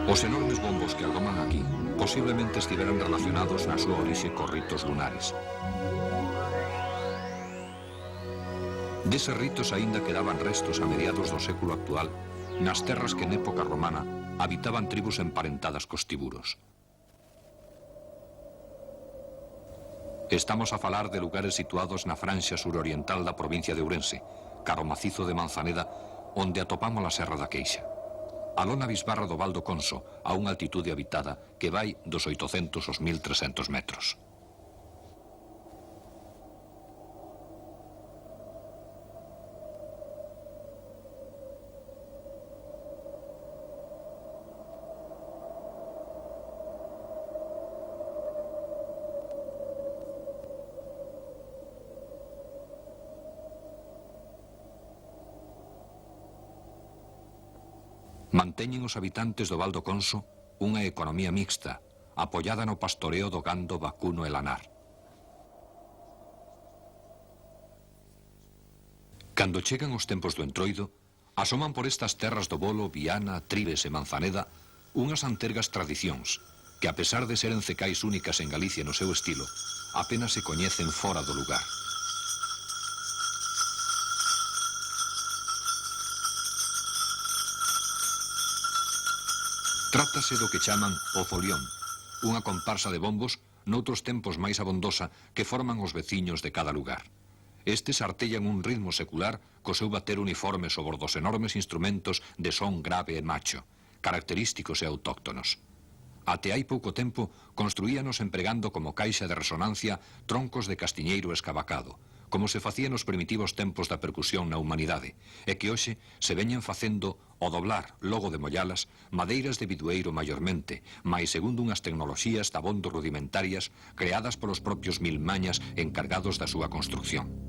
Os enormes bombos que agoman aquí posiblemente estiveran relacionados na súa orixe cos ritos lunares. Deses ritos aínda quedaban restos a mediados do século actual nas terras que en época romana habitaban tribus emparentadas cos tiburos. Estamos a falar de lugares situados na franxa suroriental da provincia de Ourense, cara ao macizo de Manzaneda, onde atopamos a Serra da Queixa. Aló na bisbarra do Val do Conso, a unha altitude habitada que vai dos 800 aos 1300 metros. Manteñen os habitantes do Val do Conso unha economía mixta, apoiada no pastoreo do gando, vacuno e lanar. Cando chegan os tempos do Entroido, asoman por estas terras do Bolo, Viana, Tribes e Manzaneda unhas antergas tradicións que, a pesar de seren cecais únicas en Galicia no seu estilo, apenas se coñecen fora do lugar. Trátase do que chaman o folión, unha comparsa de bombos noutros tempos máis abondosa que forman os veciños de cada lugar. Estes artellan un ritmo secular co seu bater uniforme sobre dos enormes instrumentos de son grave e macho, característicos e autóctonos. Até hai pouco tempo construíanos empregando como caixa de resonancia troncos de castiñeiro escabacado, como se facía nos primitivos tempos da percusión na humanidade, e que hoxe se veñen facendo o doblar, logo de mollalas, madeiras de bidueiro maiormente, mais segundo unhas tecnoloxías dabondo rudimentarias creadas polos propios milmañas encargados da súa construcción.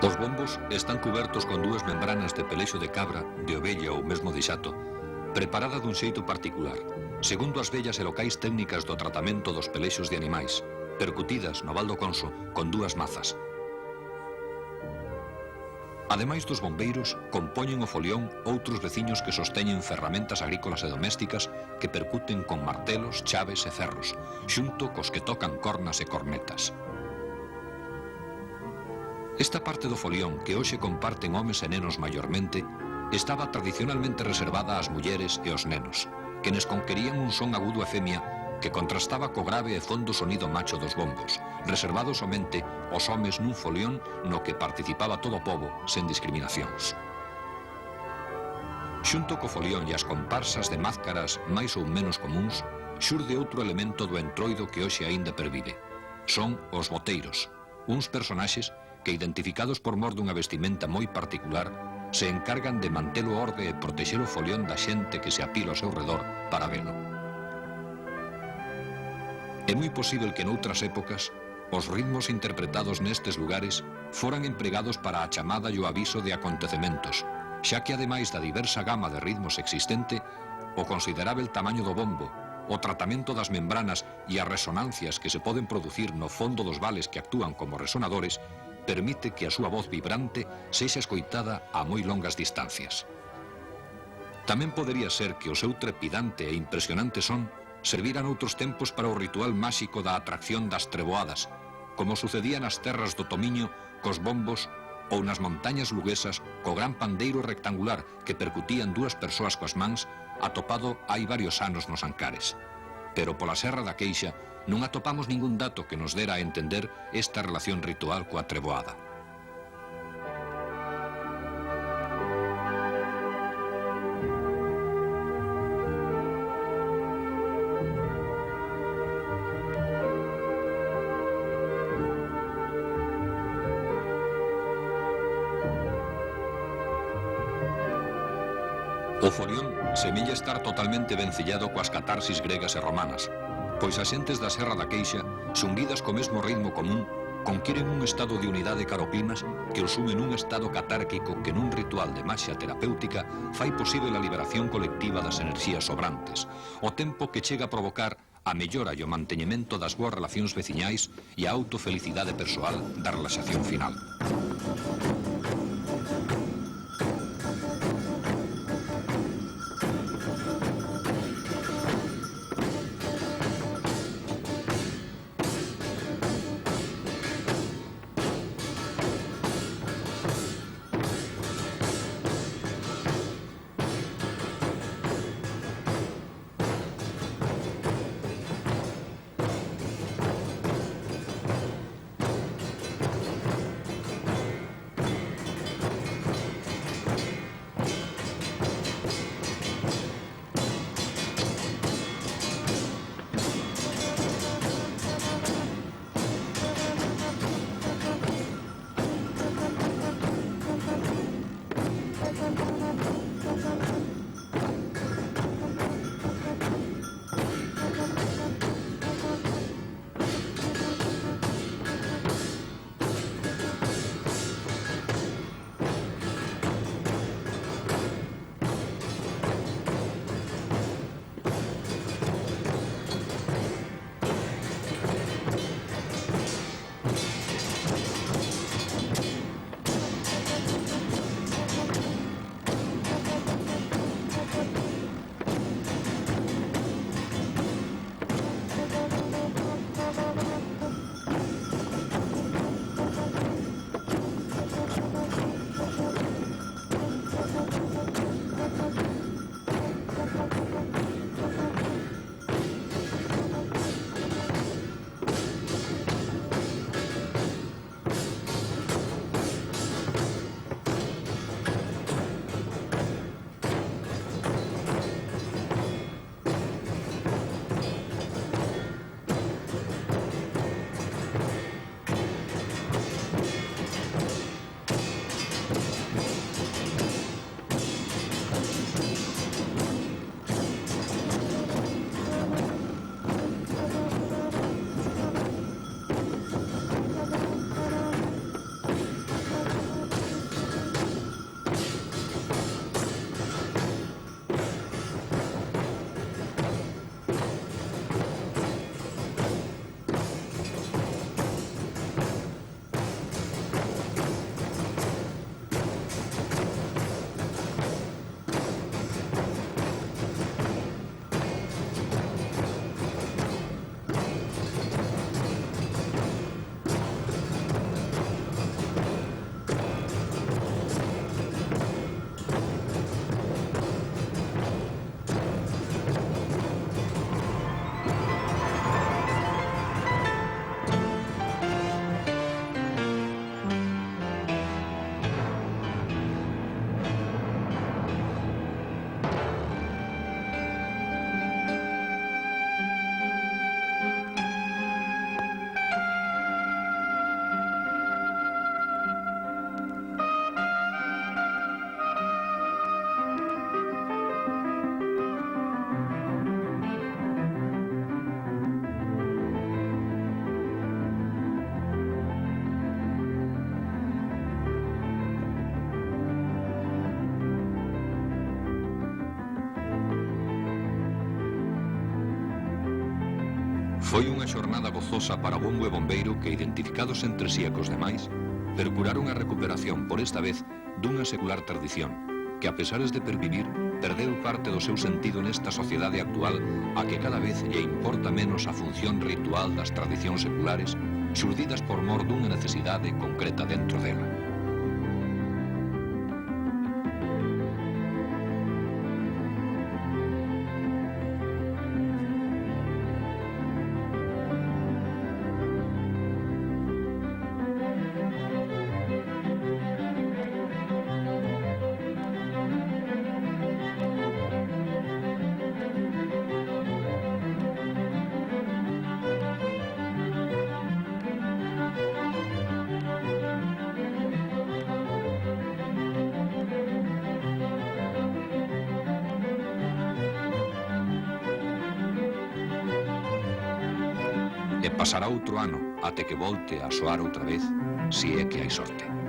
Os bombos están cubertos con dúas membranas de pelexo de cabra, de ovella ou mesmo de xato, preparada dun xeito particular, segundo as vellas e locais técnicas do tratamento dos pelexos de animais, percutidas no Val do Conso con dúas mazas. Ademais dos bombeiros, compoñen o folión outros veciños que sosteñen ferramentas agrícolas e domésticas que percuten con martelos, chaves e ferros, xunto cos que tocan cornas e cornetas. Esta parte do folión que hoxe comparten homes e nenos maiormente estaba tradicionalmente reservada ás mulleres e aos nenos, que nes conquerían un son agudo e femia que contrastaba co grave e fondo sonido macho dos bombos, reservado somente aos homes nun folión no que participaba todo o pobo sen discriminacións. Xunto co folión e as comparsas de máscaras máis ou menos comuns, xurde outro elemento do Entroido que hoxe aínda pervive. Son os boteiros, uns personaxes que, identificados por mor dunha vestimenta moi particular, se encargan de mantelo orde e protexer o folión da xente que se apila ao seu redor para velo. É moi posível que noutras épocas os ritmos interpretados nestes lugares foran empregados para a chamada e o aviso de acontecementos, xa que ademais da diversa gama de ritmos existente, o considerável tamaño do bombo, o tratamento das membranas e as resonancias que se poden producir no fondo dos vales que actúan como resonadores permite que a súa voz vibrante sexa escoitada a moi longas distancias. Tamén podería ser que o seu trepidante e impresionante son servira noutros tempos para o ritual máxico da atracción das treboadas, como sucedía nas terras do Tomiño cos bombos ou nas montañas luguesas co gran pandeiro rectangular que percutían dúas persoas coas mans, atopado hai varios anos nos Ancares. Pero pola Serra da Queixa non atopamos ningún dato que nos dera a entender esta relación ritual coa treboada. O folión semella estar totalmente vencellado coas catarsis gregas e romanas, pois as xentes da Serra da Queixa, xunguidas co mesmo ritmo común, conquiren un estado de unidade caro climas que os sume nun estado catárquico que nun ritual de maxia terapéutica fai posible a liberación colectiva das enerxías sobrantes, o tempo que chega a provocar a mellora e o manteñemento das boas relacións veciñais e a autofelicidade persoal da relaxación final. Foi unha xornada gozosa para Bombo e Bombeiro que, identificados entre si e cos demais, procuraron a recuperación, por esta vez, dunha secular tradición, que a pesares de pervivir, perdeu parte do seu sentido nesta sociedade actual a que cada vez lle importa menos a función ritual das tradicións seculares xurdidas por mor dunha necesidade concreta dentro dela. E pasará outro ano até que volte a soar outra vez, se é que hai sorte.